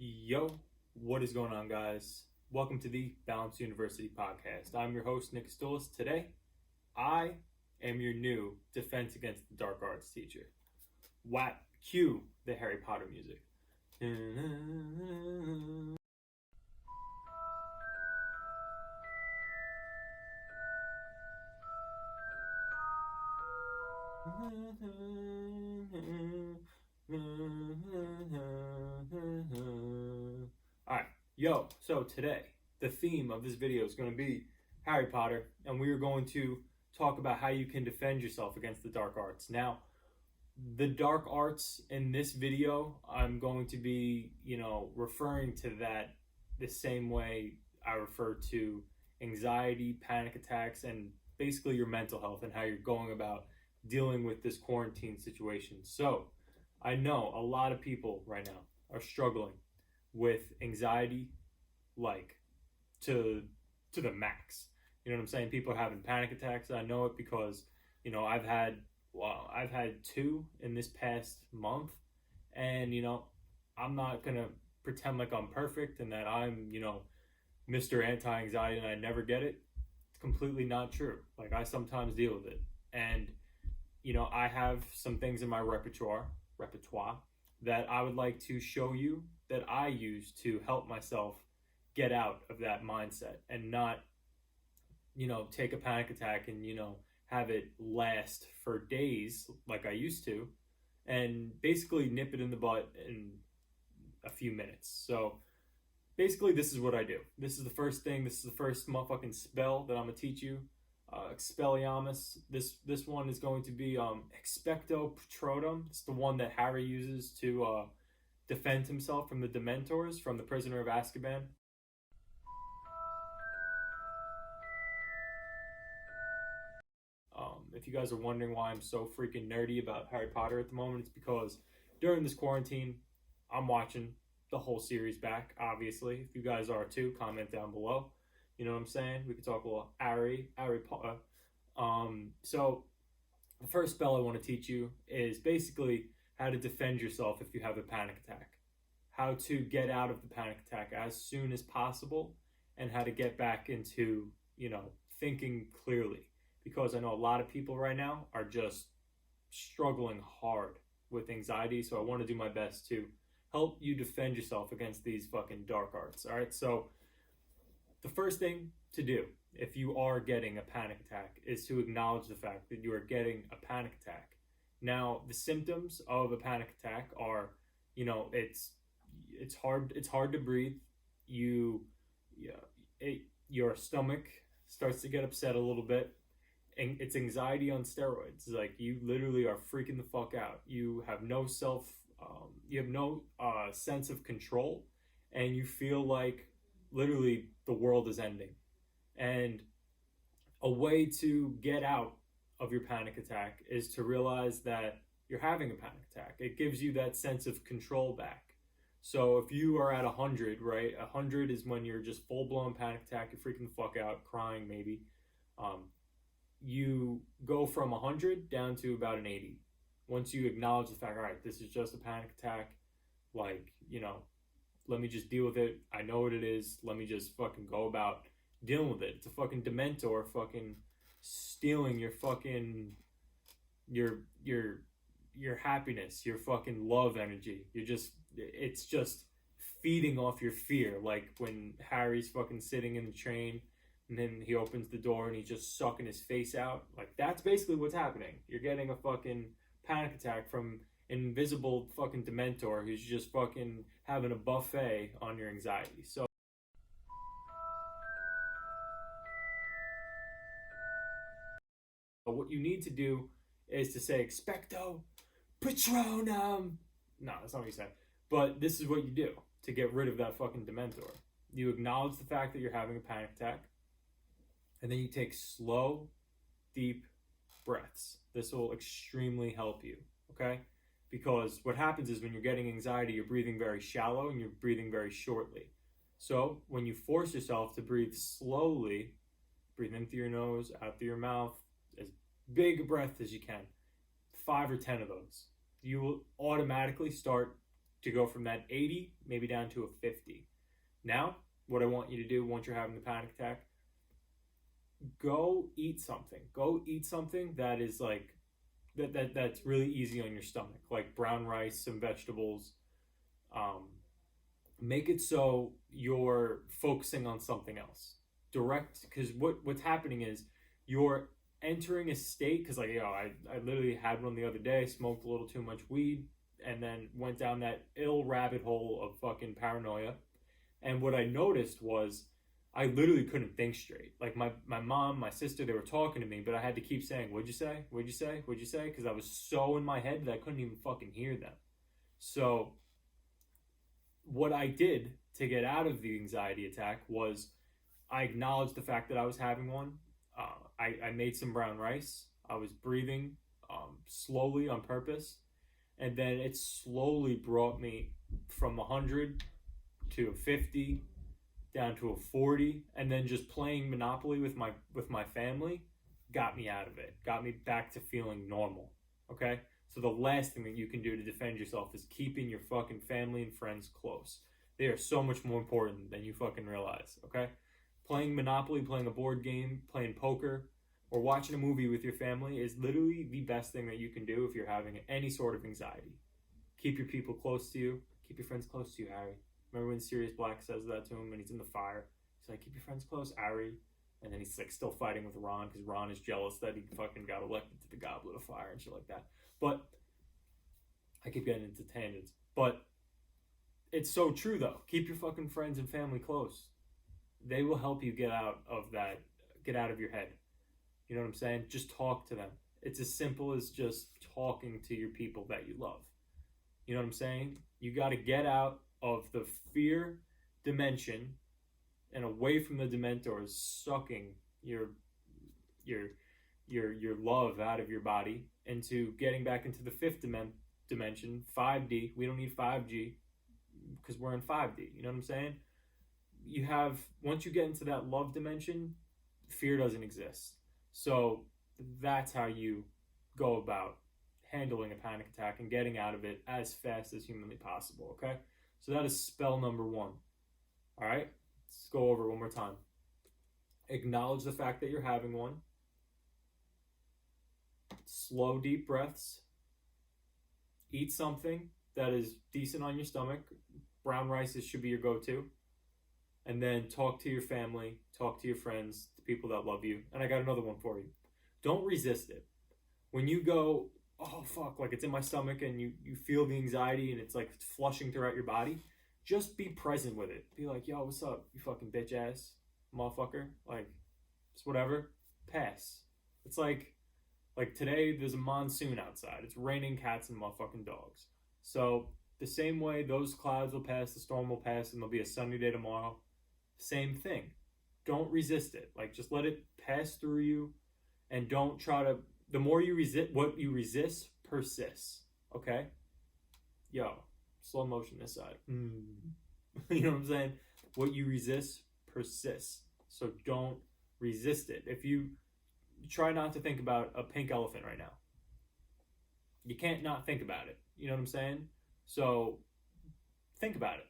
Yo, what is going on, guys? Welcome to the Balance University podcast. I'm your host, Nick Kostulas. Today, I am your new Defense Against the Dark Arts teacher. Cue the Harry Potter music. Alright, so today, the theme of this video is going to be Harry Potter, and we are going to talk about how you can defend yourself against the dark arts. Now, the dark arts in this video, I'm going to be, referring to that the same way I refer to anxiety, panic attacks, and basically your mental health and how you're going about dealing with this quarantine situation. So, I know a lot of people right now are struggling with anxiety, like to the max. You know what I'm saying? People are having panic attacks. I know it because I've had two in this past month, and I'm not gonna pretend like I'm perfect and that I'm Mr. Anti-Anxiety and I never get it. It's completely not true. Like, I sometimes deal with it, and I have some things in my repertoire that I would like to show you that I use to help myself get out of that mindset and not take a panic attack and have it last for days like I used to, and basically nip it in the butt in a few minutes. So basically, this is what I do. This is the first thing. This is the first motherfucking spell that I'm gonna teach you. Expelliarmus. This one is going to be Expecto Patronum. It's the one that Harry uses to defend himself from the Dementors, from the Prisoner of Azkaban. If you guys are wondering why I'm so freaking nerdy about Harry Potter at the moment, it's because during this quarantine, I'm watching the whole series back, obviously. If you guys are too, comment down below. You know what I'm saying? We could talk a little Harry Potter. So the first spell I want to teach you is basically how to defend yourself if you have a panic attack. How to get out of the panic attack as soon as possible, and how to get back into, thinking clearly. Because I know a lot of people right now are just struggling hard with anxiety, so I want to do my best to help you defend yourself against these fucking dark arts. All right, so the first thing to do if you are getting a panic attack is to acknowledge the fact that you are getting a panic attack. Now, the symptoms of a panic attack are, it's hard to breathe. Your stomach starts to get upset a little bit. And it's anxiety on steroids. Like, you literally are freaking the fuck out. You have no sense of control, and you feel like literally the world is ending. And a way to get out of your panic attack is to realize that you're having a panic attack. It gives you that sense of control back. So if you are at 100, right? 100 is when you're just full-blown panic attack. You're freaking the fuck out, crying maybe. You go from 100 down to about an 80. Once you acknowledge the fact, all right, this is just a panic attack, like, let me just deal with it. I know what it is. Let me just fucking go about dealing with it. It's a fucking Dementor fucking stealing your fucking, your happiness, your fucking love energy. It's just feeding off your fear. Like when Harry's fucking sitting in the train, and then he opens the door and he's just sucking his face out. Like, that's basically what's happening. You're getting a fucking panic attack from an invisible fucking Dementor who's just fucking having a buffet on your anxiety. So what you need to do is to say Expecto Patronum. No, that's not what you say. But this is what you do to get rid of that fucking Dementor. You acknowledge the fact that you're having a panic attack. And then you take slow, deep breaths. This will extremely help you, okay? Because what happens is when you're getting anxiety, you're breathing very shallow and you're breathing very shortly. So when you force yourself to breathe slowly, breathe in through your nose, out through your mouth, as big a breath as you can, 5 or 10 of those, you will automatically start to go from that 80 maybe down to a 50. Now, what I want you to do once you're having the panic attack, go eat something. Go eat something that is like that's really easy on your stomach, like brown rice, some vegetables. Make it so you're focusing on something else. Direct, because what's happening is you're entering a state, because like, I literally had one the other day, smoked a little too much weed, and then went down that ill rabbit hole of fucking paranoia. And what I noticed was I literally couldn't think straight. Like my mom, my sister, they were talking to me, but I had to keep saying, "What'd you say? What'd you say? What'd you say?" Because I was so in my head that I couldn't even fucking hear them. So what I did to get out of the anxiety attack was I acknowledged the fact that I was having one. I made some brown rice. I was breathing slowly on purpose. And then it slowly brought me from 100 to a 50 down to a 40, and then just playing Monopoly with my family got me out of it, got me back to feeling normal. Okay, so the last thing that you can do to defend yourself is keeping your fucking family and friends close. They are so much more important than you fucking realize. Okay, playing Monopoly, playing a board game, playing poker, or watching a movie with your family is literally the best thing that you can do if you're having any sort of anxiety. Keep your people close to you. Keep your friends close to you, Harry. Remember when Sirius Black says that to him when he's in the fire? He's like, keep your friends close, Harry. And then he's like still fighting with Ron because Ron is jealous that he fucking got elected to the Goblet of Fire and shit like that. But I keep getting into tangents. But it's so true though. Keep your fucking friends and family close. They will help you get out of that, get out of your head. You know what I'm saying? Just talk to them. It's as simple as just talking to your people that you love. You know what I'm saying? You got to get out of the fear dimension and away from the Dementors sucking your love out of your body into getting back into the fifth dimension, 5D. We don't need 5G because we're in 5D. You know what I'm saying? You have, once you get into that love dimension, fear doesn't exist. So that's how you go about handling a panic attack and getting out of it as fast as humanly possible. Okay, so that is spell number 1. All right, let's go over it one more time. Acknowledge the fact that you're having one. Slow, deep breaths. Eat something that is decent on your stomach. Brown rice should be your go-to. And then talk to your family, talk to your friends, the people that love you. And I got another one for you. Don't resist it. When you go, oh fuck, like it's in my stomach, and you feel the anxiety and it's like flushing throughout your body, just be present with it. Be like, yo, what's up, you fucking bitch ass motherfucker? Like, it's whatever. Pass. It's like today there's a monsoon outside. It's raining cats and motherfucking dogs. So the same way those clouds will pass, the storm will pass, and there'll be a sunny day tomorrow. Same thing. Don't resist it. Like, just let it pass through you, and don't try to. The more you resist, what you resist persists. Okay? Yo, slow motion this side. You know what I'm saying? What you resist persists. So don't resist it. If you try not to think about a pink elephant right now, you can't not think about it. You know what I'm saying? So think about it.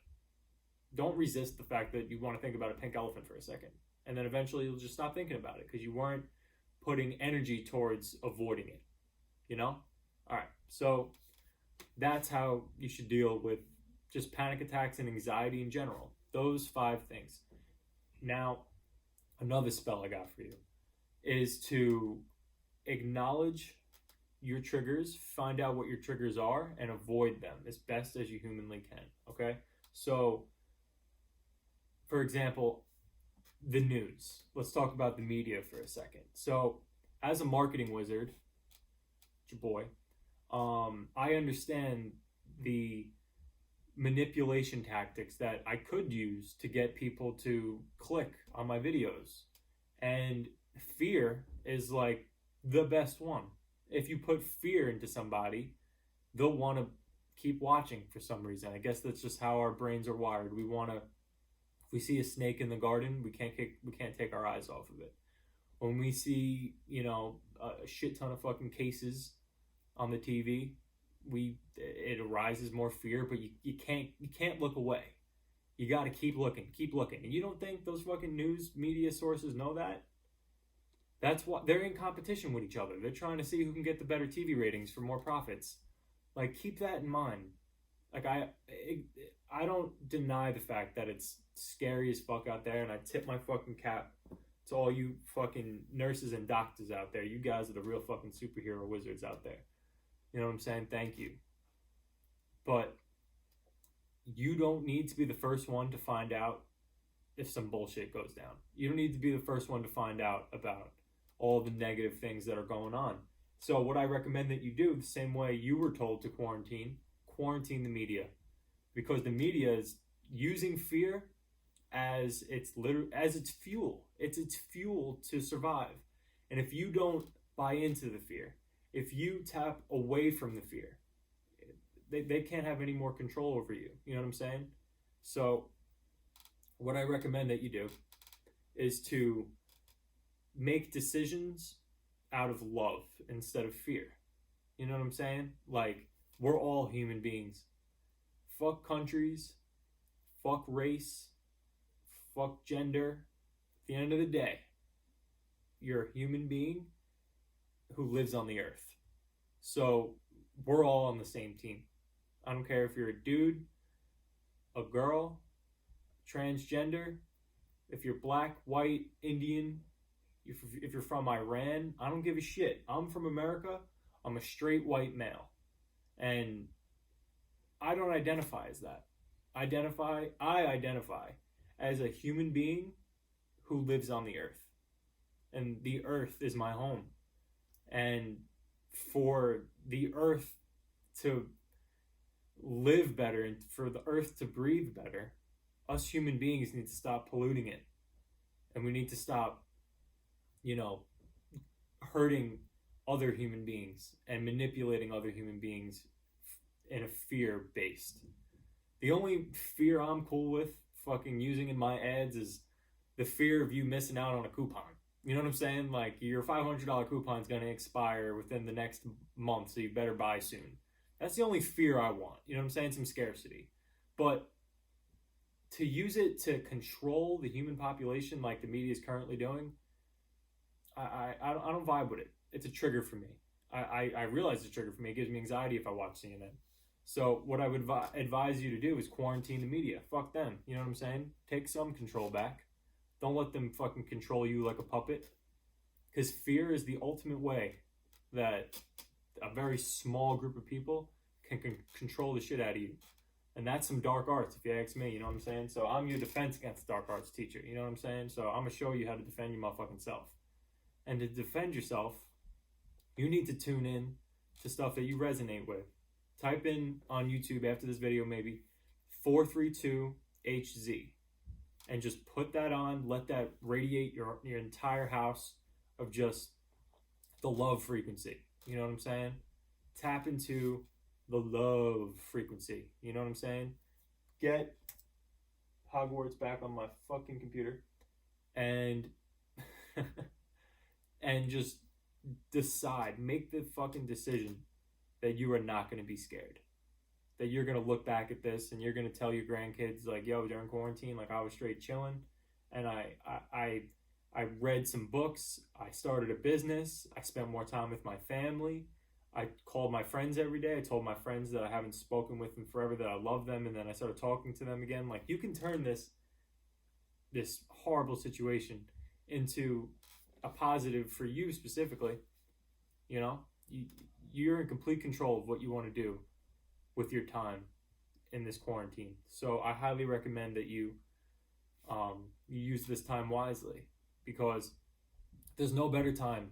Don't resist the fact that you want to think about a pink elephant for a second. And then eventually you'll just stop thinking about it because you weren't putting energy towards avoiding it. You know? All right. So that's how you should deal with just panic attacks and anxiety in general. Those 5 things. Now, another spell I got for you is to acknowledge your triggers, find out what your triggers are, and avoid them as best as you humanly can. Okay? So, for example, the news. Let's talk about the media for a second. So, as a marketing wizard, your boy, I understand the manipulation tactics that I could use to get people to click on my videos. And fear is like the best one. If you put fear into somebody, they'll want to keep watching for some reason. I guess that's just how our brains are wired. We want to, if we see a snake in the garden, we can't take our eyes off of it. When we see, a shit ton of fucking cases on the TV, it arises more fear, but you can't look away. You got to keep looking, and you don't think those fucking news media sources know that? That's what they're in competition with each other. They're trying to see who can get the better TV ratings for more profits. Like, keep that in mind. Like, I don't deny the fact that it's scary as fuck out there, and I tip my fucking cap to all you fucking nurses and doctors out there. You guys are the real fucking superhero wizards out there. You know what I'm saying? Thank you. But you don't need to be the first one to find out if some bullshit goes down. You don't need to be the first one to find out about all the negative things that are going on. So what I recommend that you do, the same way you were told to quarantine the media. Because the media is using fear as its fuel. It's its fuel to survive. And if you don't buy into the fear, if you tap away from the fear, they can't have any more control over you. You know what I'm saying? So what I recommend that you do is to make decisions out of love instead of fear. You know what I'm saying? Like, we're all human beings. Fuck countries, fuck race, fuck gender. At the end of the day, you're a human being who lives on the earth. So we're all on the same team. I don't care if you're a dude, a girl, transgender, if you're black, white, Indian, if you're from Iran, I don't give a shit. I'm from America. I'm a straight white male. And I don't identify as that. I identify as a human being who lives on the earth. And the earth is my home. And for the earth to live better and for the earth to breathe better, us human beings need to stop polluting it. And we need to stop, hurting other human beings and manipulating other human beings in a fear-based. The only fear I'm cool with fucking using in my ads is the fear of you missing out on a coupon. You know what I'm saying? Like, your $500 coupon is going to expire within the next month, so you better buy soon. That's the only fear I want. You know what I'm saying? Some scarcity. But to use it to control the human population like the media is currently doing, I don't vibe with it. It's a trigger for me. I realize it's a trigger for me. It gives me anxiety if I watch CNN. So what I would advise you to do is quarantine the media. Fuck them. You know what I'm saying? Take some control back. Don't let them fucking control you like a puppet. Because fear is the ultimate way that a very small group of people can control the shit out of you. And that's some dark arts, if you ask me. You know what I'm saying? So I'm your defense against dark arts teacher. You know what I'm saying? So I'm going to show you how to defend your motherfucking self. And to defend yourself, you need to tune in to stuff that you resonate with. Type in on YouTube after this video, maybe 432HZ, and just put that on. Let that radiate your entire house of just the love frequency. You know what I'm saying? Tap into the love frequency. You know what I'm saying? Get Hogwarts back on my fucking computer and and just decide, make the fucking decision that you are not going to be scared. That you're going to look back at this and you're going to tell your grandkids, like, yo, during quarantine, like, I was straight chilling. And I read some books. I started a business. I spent more time with my family. I called my friends every day. I told my friends that I haven't spoken with in forever that I love them. And then I started talking to them again. Like, you can turn this horrible situation into a positive for you specifically. You know, you're in complete control of what you want to do with your time in this quarantine. So I highly recommend that you use this time wisely, because there's no better time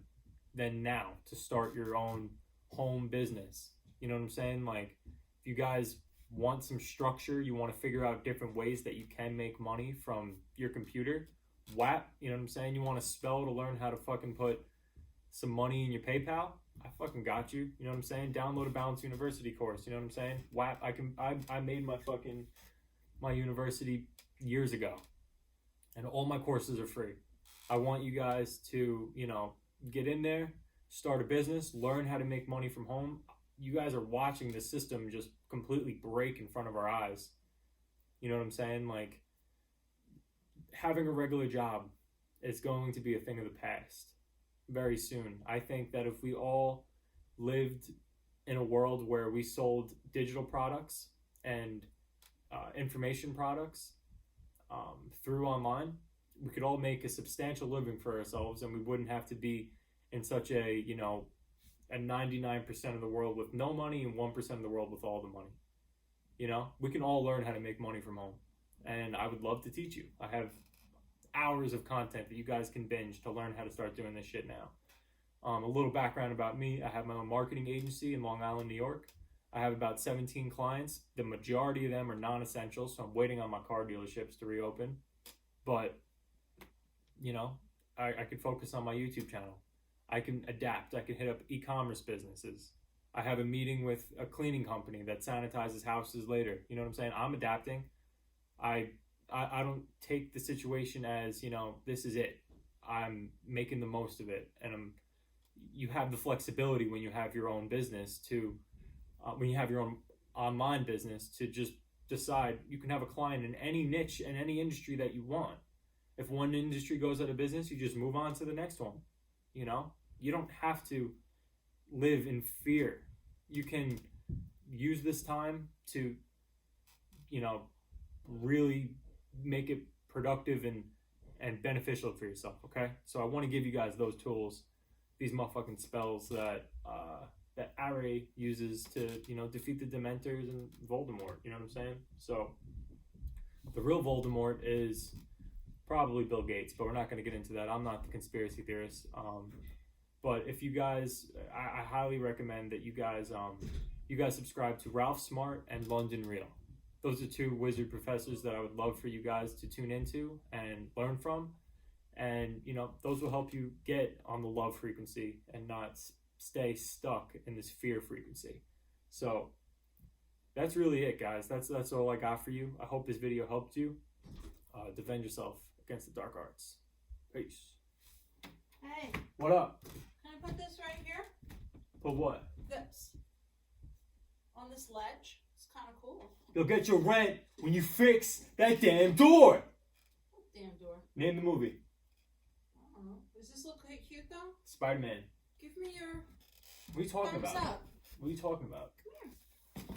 than now to start your own home business. You know what I'm saying? Like, if you guys want some structure, you want to figure out different ways that you can make money from your computer, WAP, you know what I'm saying? You want to spell to learn how to fucking put some money in your PayPal? I fucking got you. You know what I'm saying? Download a Balance University course. You know what I'm saying? WAP. I made my university years ago, and all my courses are free. I want you guys to, get in there, start a business, learn how to make money from home. you guys are watching the system just completely break in front of our eyes. You know what I'm saying? Like, having a regular job is going to be a thing of the past very soon. I think that if we all lived in a world where we sold digital products and information products through online, we could all make a substantial living for ourselves, and we wouldn't have to be in such a, you know, a 99% of the world with no money and 1% of the world with all the money. You know, we can all learn how to make money from home, and I would love to teach you. I have hours of content that you guys can binge to learn how to start doing this shit now. A little background about me: I have my own marketing agency in Long Island, New York. I have about 17 clients. The majority of them are non-essential, so I'm waiting on my car dealerships to reopen. But, you know, I could focus on my YouTube channel. I can adapt. I can hit up e-commerce businesses. I have a meeting with a cleaning company that sanitizes houses later. You know what I'm saying? I'm adapting. I don't take the situation as, you know, this is it. I'm making the most of it. And you have the flexibility when you have your own business to, when you have your own online business, to just decide you can have a client in any niche and any industry that you want. If one industry goes out of business, you just move on to the next one. You know, you don't have to live in fear. You can use this time to, you know, really make it productive and beneficial for yourself, okay? So I want to give you guys those tools, these motherfucking spells that that Ari uses to, you know, defeat the Dementors and Voldemort, you know what I'm saying? So the real Voldemort is probably Bill Gates, but we're not going to get into that. I'm not the conspiracy theorist. But if you guys, I highly recommend that you guys subscribe to Ralph Smart and London Real. Those are two wizard professors that I would love for you guys to tune into and learn from. And, you know, those will help you get on the love frequency and not stay stuck in this fear frequency. So that's really it, guys. That's all I got for you. I hope this video helped you. Defend yourself against the dark arts. Peace. Hey. What up? Can I put this right here? Put what? This. On this ledge. It's kind of cool. You'll get your rent when you fix that damn door. What damn door? Name the movie. I don't know. Does this look cute though? Spider-Man. Give me your What are you talking thumbs about? up. What are you talking about? Come here.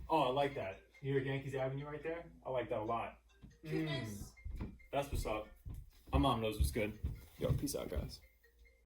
Oh, I like that. You hear Yankees Avenue right there? I like that a lot. Goodness. That's what's up. My mom knows what's good. Yo, peace out, guys.